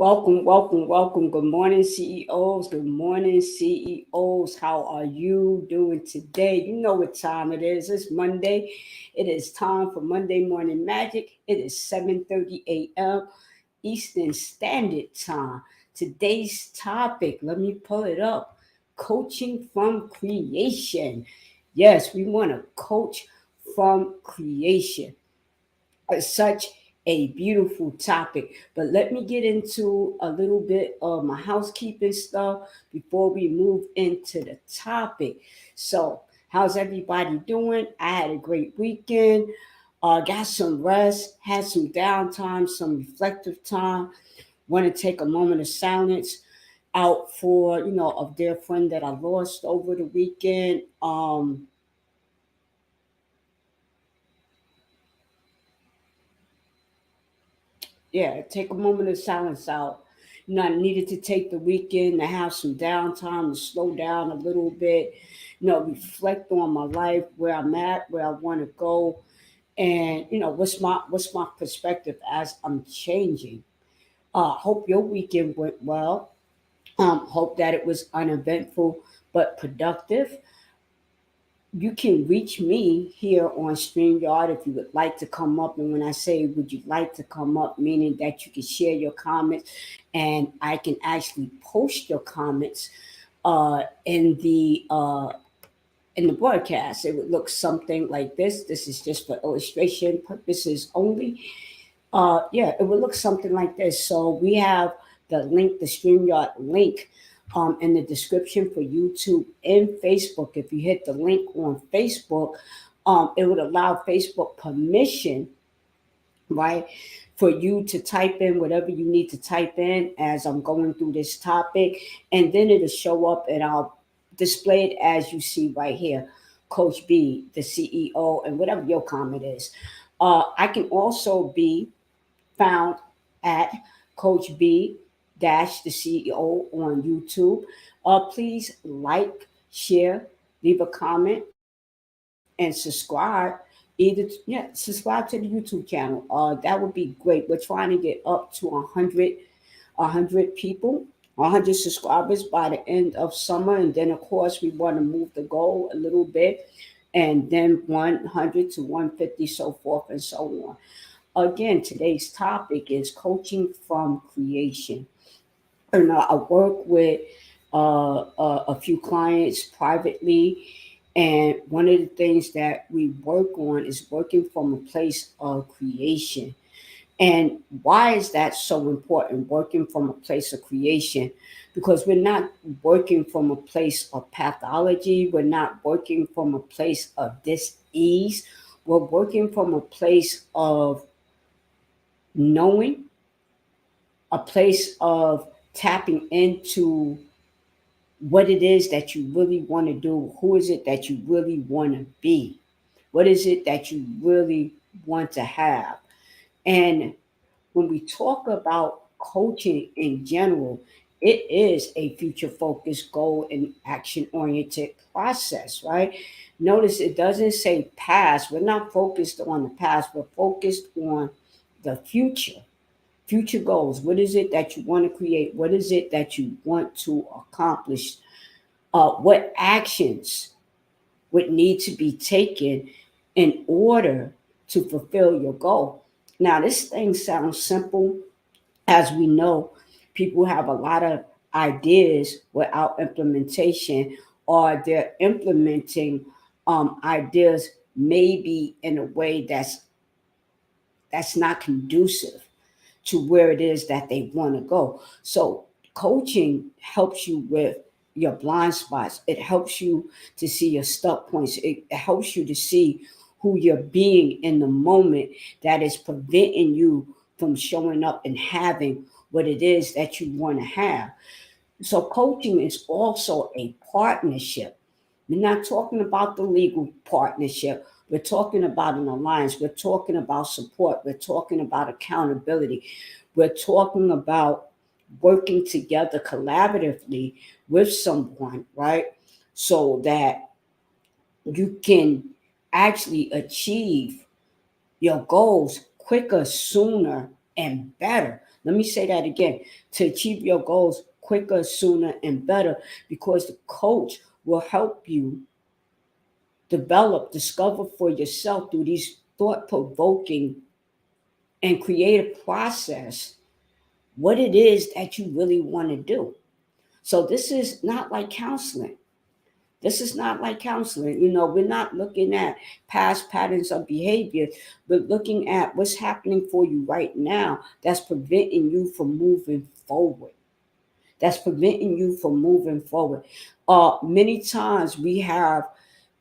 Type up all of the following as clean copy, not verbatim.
Welcome, welcome, welcome. Good morning, CEOs. Good morning, CEOs. How are you doing today? You know what time it is. It's Monday. It is time for Monday Morning Magic. It is 7:30 a.m. Eastern Standard Time. Today's topic, let me pull it up. Coaching from creation. Yes, we want to coach from creation. Such a beautiful topic. But let me get into a little bit of my housekeeping stuff before we move into the topic. So, how's everybody doing? I had a great weekend. Got some rest, had some downtime, some reflective time. Want to take a moment of silence out for a dear friend that I lost over the weekend. Yeah, take a moment of silence out. I needed to take the weekend to have some downtime, to slow down a little bit, reflect on my life, where I'm at, where I want to go, and what's my perspective as I'm changing. Hope your weekend went well. Hope that it was uneventful but productive. You can reach me here on StreamYard if you would like to come up. And when I say would you like to come up, meaning that you can share your comments and I can actually post your comments in the broadcast. It would look something like this. This is just for illustration purposes only. Yeah, it would look something like this. So we have the link, the StreamYard link, in the description for YouTube and Facebook. If you hit the link on Facebook, it would allow Facebook permission, right, for you to type in whatever you need to type in as I'm going through this topic, and then it'll show up, and I'll display it as you see right here. Coach B, the CEO, and whatever your comment is. I can also be found at Coach B dash the CEO on YouTube. Please like, share, leave a comment, and subscribe. Subscribe to the YouTube channel. That would be great. We're trying to get up to 100 people, 100 subscribers by the end of summer, and then of course we want to move the goal a little bit, and then 100 to 150, so forth and so on. Again, today's topic is coaching from creation. And I work with a few clients privately, and one of the things that we work on is working from a place of creation. And why is that so important, working from a place of creation? Because we're not working from a place of pathology, we're not working from a place of dis-ease, we're working from a place of knowing, a place of tapping into what it is that you really want to do. Who is it that you really want to be? What is it that you really want to have? And when we talk about coaching in general, it is a future focused, goal and action oriented process, right? Notice it doesn't say past. We're not focused on the past, we're focused on the future goals. What is it that you want to create? What is it that you want to accomplish? What actions would need to be taken in order to fulfill your goal? Now, this thing sounds simple. As we know, people have a lot of ideas without implementation, or they're implementing ideas maybe in a way that's not conducive to where it is that they want to go. So coaching helps you with your blind spots. It helps you to see your stuck points. It helps you to see who you're being in the moment that is preventing you from showing up and having what it is that you want to have. So coaching is also a partnership. We're not talking about the legal partnership. We're talking about an alliance. We're talking about support. We're talking about accountability. We're talking about working together collaboratively with someone, right? So that you can actually achieve your goals quicker, sooner, and better. Let me say that again. To achieve your goals quicker, sooner, and better, because the coach will help you discover for yourself through these thought-provoking and creative process what it is that you really want to do. So this is not like counseling. This is not like counseling. We're not looking at past patterns of behavior. We're looking at what's happening for you right now that's preventing you from moving forward. That's preventing you from moving forward. Many times we have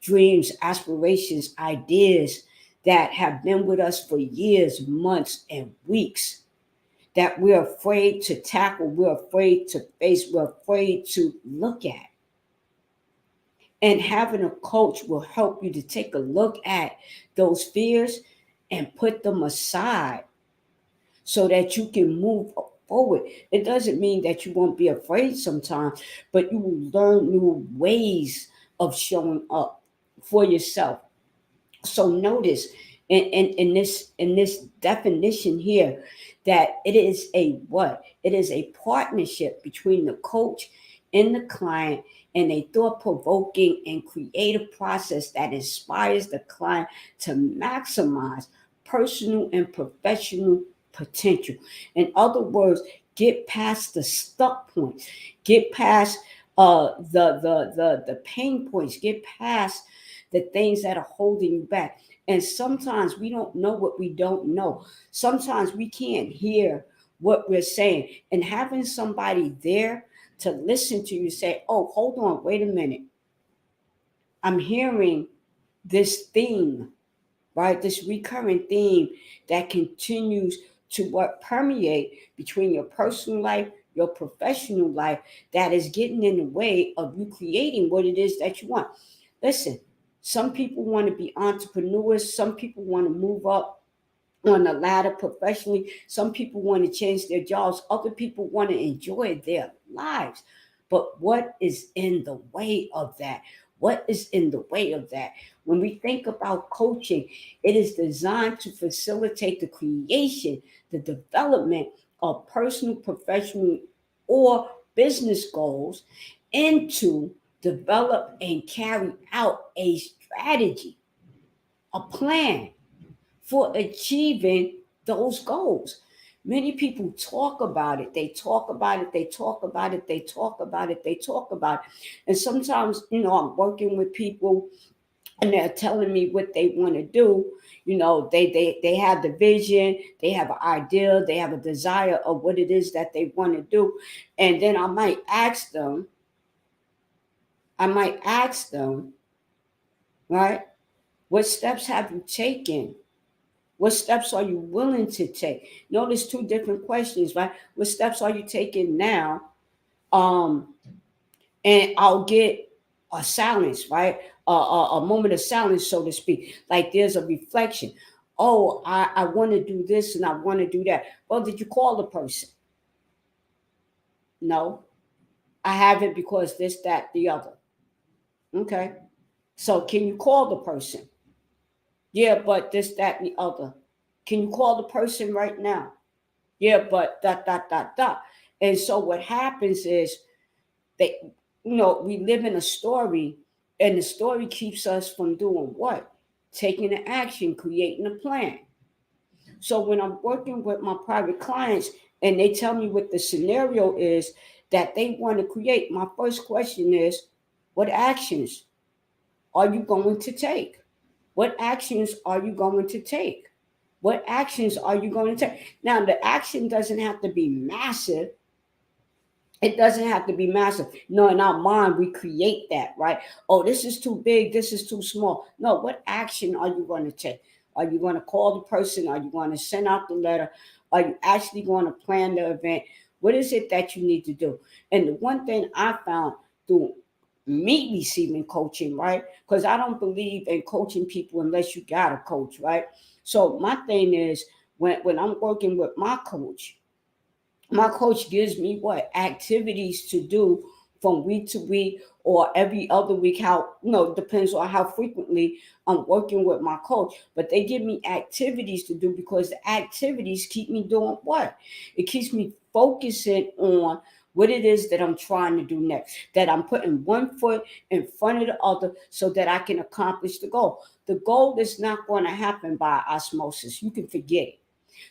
dreams, aspirations, ideas that have been with us for years, months, and weeks that we're afraid to tackle, we're afraid to face, we're afraid to look at. And having a coach will help you to take a look at those fears and put them aside so that you can move forward. It doesn't mean that you won't be afraid sometimes, but you will learn new ways of showing up for yourself. So notice in this definition here that it is a what? It is a partnership between the coach and the client, and a thought-provoking and creative process that inspires the client to maximize personal and professional potential. In other words, get past the stuck points, get past the pain points, get past the things that are holding you back. And sometimes we don't know what we don't know. Sometimes we can't hear what we're saying. And having somebody there to listen to you say, oh, hold on, wait a minute. I'm hearing this theme, right? This recurring theme that continues to what permeate between your personal life, your professional life, that is getting in the way of you creating what it is that you want. Listen, some people want to be entrepreneurs. Some people want to move up on the ladder professionally. Some people want to change their jobs. Other people want to enjoy their lives. But what is in the way of that? What is in the way of that? When we think about coaching, it is designed to facilitate the creation, the development of personal, professional, or business goals, and to develop and carry out a strategy, a plan for achieving those goals. Many people talk about it. They talk about it. They talk about it. They talk about it. They talk about it. And sometimes, I'm working with people and they're telling me what they want to do. They have the vision, they have an idea, they have a desire of what it is that they want to do. And then I might ask them, right? What steps have you taken? What steps are you willing to take? Notice two different questions, right? What steps are you taking now? And I'll get a silence, right? A moment of silence, so to speak. Like there's a reflection. Oh, I want to do this and I want to do that. Well, did you call the person? No, I haven't because this, that, the other. Okay. So can you call the person? Yeah, but this, that, and the other. Can you call the person right now? Yeah, but dot, dot, dot, dot. And so what happens is they, we live in a story, and the story keeps us from doing what? Taking an action, creating a plan. So when I'm working with my private clients and they tell me what the scenario is that they want to create, my first question is, what actions are you going to take? What actions are you going to take? What actions are you going to take? Now, the action doesn't have to be massive. It doesn't have to be massive. No, in our mind, we create that, right? Oh, this is too big. This is too small. No, what action are you going to take? Are you going to call the person? Are you going to send out the letter? Are you actually going to plan the event? What is it that you need to do? And the one thing I found through me receiving coaching, right? Because I don't believe in coaching people unless you got a coach, right? So my thing is when I'm working with my coach gives me what activities to do from week to week or every other week, how, depends on how frequently I'm working with my coach. But they give me activities to do, because the activities keep me doing what? It keeps me focusing on what it is that I'm trying to do next, that I'm putting one foot in front of the other so that I can accomplish the goal. The goal is not going to happen by osmosis. You can forget it.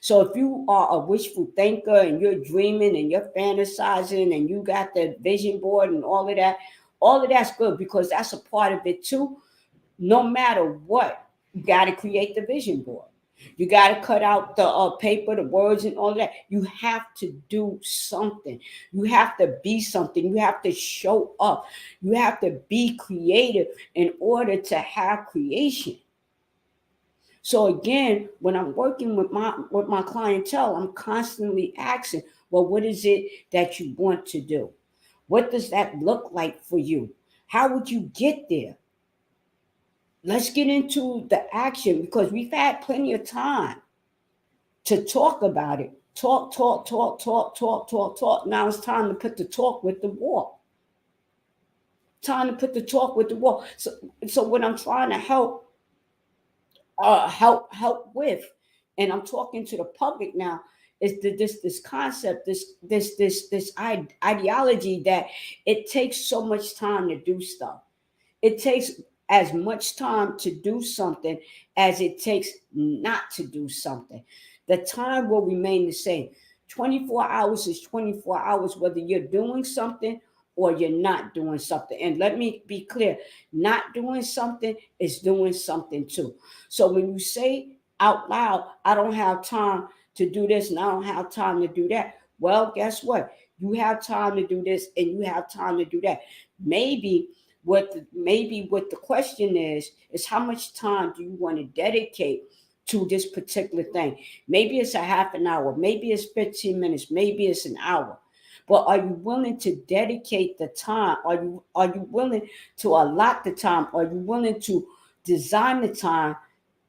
So if you are a wishful thinker and you're dreaming and you're fantasizing and you got the vision board and all of that's good, because that's a part of it too. No matter what, you got to create the vision board. You got to cut out the paper, the words, and all that. You have to do something. You have to be something. You have to show up. You have to be creative in order to have creation. So again, when I'm working with my clientele, I'm constantly asking, well, what is it that you want to do? What does that look like for you? How would you get there? Let's get into the action, because we've had plenty of time to talk about it. Talk, talk, talk, talk, talk, talk, talk. Now it's time to put the talk with the walk. Time to put the talk with the walk. So what I'm trying to help with, and I'm talking to the public now, is this concept, this ideology that it takes so much time to do stuff. It takes as much time to do something as it takes not to do something. The time will remain the same. 24 hours is 24 hours, whether you're doing something or you're not doing something. And let me be clear, not doing something is doing something too. So when you say out loud, I don't have time to do this and I don't have time to do that, well, guess what? You have time to do this and you have time to do that. Maybe what the question is how much time do you want to dedicate to this particular thing? Maybe it's a half an hour, maybe it's 15 minutes, maybe it's an hour. But are you willing to dedicate the time? Are you willing to allot the time? Are you willing to design the time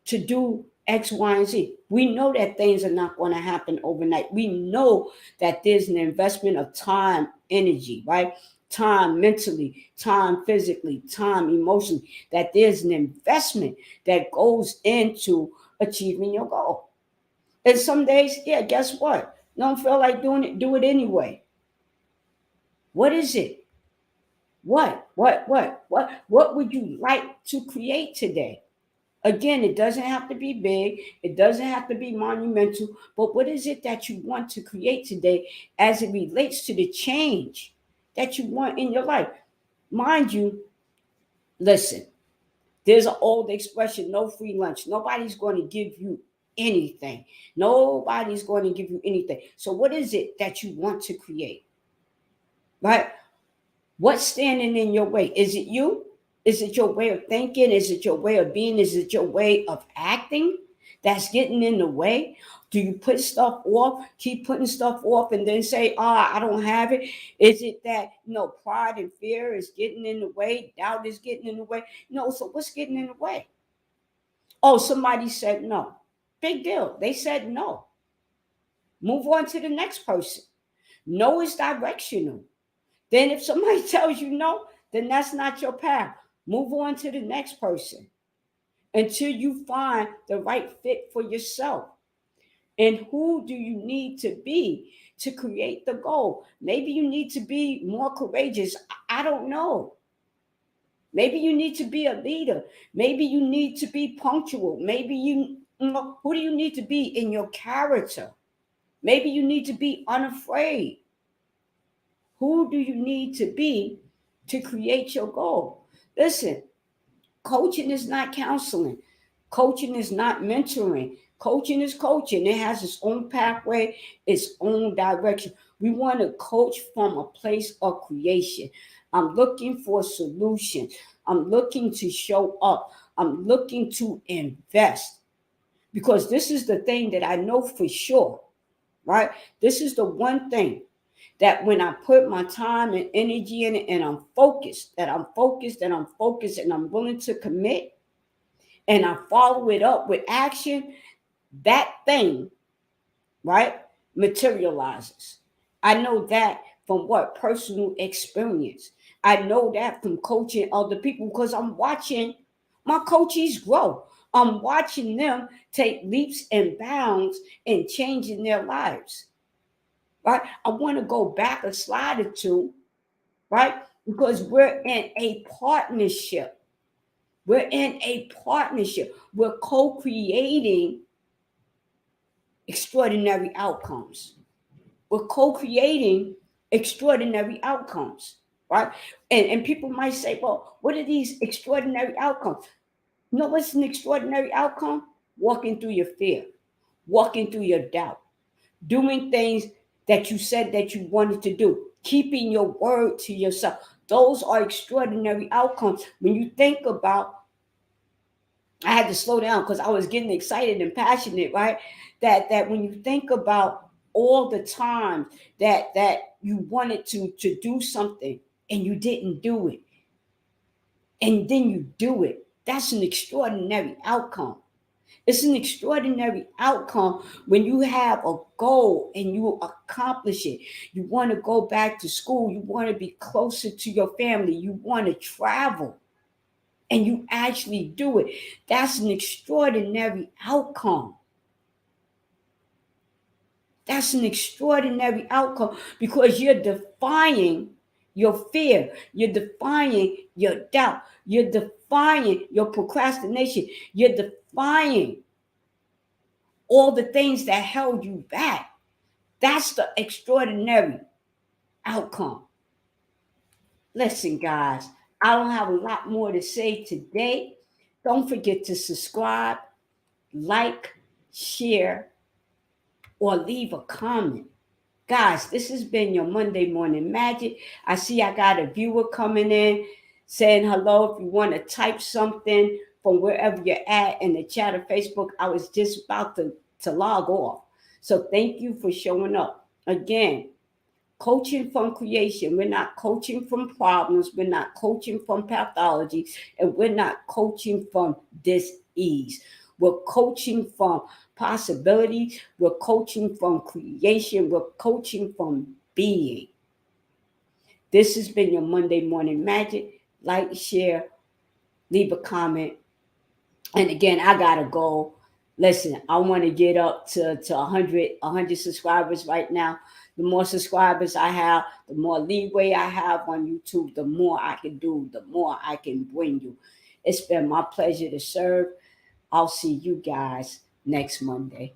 to do X, Y, and Z? We know that things are not going to happen overnight. We know that there's an investment of time, energy, right? Time mentally, time physically, time emotionally, that there's an investment that goes into achieving your goal. And some days, yeah, guess what? Don't feel like doing it, do it anyway. What is it? What would you like to create today? Again, it doesn't have to be big, it doesn't have to be monumental, but what is it that you want to create today as it relates to the change that you want in your life? Mind you, listen, there's an old expression, no free lunch. Nobody's going to give you anything. Nobody's going to give you anything. So what is it that you want to create? Right? What's standing in your way? Is it you? Is it your way of thinking? Is it your way of being? Is it your way of acting that's getting in the way? Do you put stuff off, keep putting stuff off, and then say, I don't have it? Is it that, pride and fear is getting in the way? Doubt is getting in the way? No, so what's getting in the way? Oh, somebody said no. Big deal. They said no. Move on to the next person. No is directional. Then if somebody tells you no, then that's not your path. Move on to the next person until you find the right fit for yourself. And who do you need to be to create the goal? Maybe you need to be more courageous. I don't know. Maybe you need to be a leader. Maybe you need to be punctual. Maybe who do you need to be in your character? Maybe you need to be unafraid. Who do you need to be to create your goal? Listen, coaching is not counseling. Coaching is not mentoring. Coaching is coaching. It has its own pathway, its own direction. We want to coach from a place of creation. I'm looking for solutions. I'm looking to show up. I'm looking to invest. Because this is the thing that I know for sure, right? This is the one thing that when I put my time and energy in it and I'm focused, and I'm willing to commit and I follow it up with action, that thing, right, materializes. I know that from what? Personal experience. I know that from coaching other people because I'm watching my coaches grow. I'm watching them take leaps and bounds in changing their lives. Right? I want to go back a slide or two, right? Because we're in a partnership. We're in a partnership. We're co-creating extraordinary outcomes. We're co-creating extraordinary outcomes, right? And people might say, well, what are these extraordinary outcomes? You know what's an extraordinary outcome? Walking through your fear, walking through your doubt, doing things that you said that you wanted to do, keeping your word to yourself. Those are extraordinary outcomes. When you think about, I had to slow down because I was getting excited and passionate, right? That when you think about all the times that you wanted to do something and you didn't do it, and then you do it, that's an extraordinary outcome. It's an extraordinary outcome when you have a goal and you accomplish it. You want to go back to school. You want to be closer to your family. You want to travel and you actually do it. That's an extraordinary outcome. That's an extraordinary outcome because you're defying your fear. You're defying your doubt. You're defying your procrastination. You're defying all the things that held you back. That's the extraordinary outcome. Listen, guys, I don't have a lot more to say today. Don't forget to subscribe, like, share, or leave a comment. Guys, this has been your Monday Morning Magic. I see I got a viewer coming in saying hello. If you want to type something from wherever you're at in the chat or Facebook, I was just about to log off. So thank you for showing up. Again, coaching from creation. We're not coaching from problems. We're not coaching from pathology. And we're not coaching from dis-ease. We're coaching from possibility. We're coaching from creation. We're coaching from being. This has been your Monday Morning Magic. Like, share, leave a comment. And again, I got to go. Listen, I want to get up to 100 subscribers right now. The more subscribers I have, the more leeway I have on YouTube, the more I can do, the more I can bring you. It's been my pleasure to serve. I'll see you guys next Monday.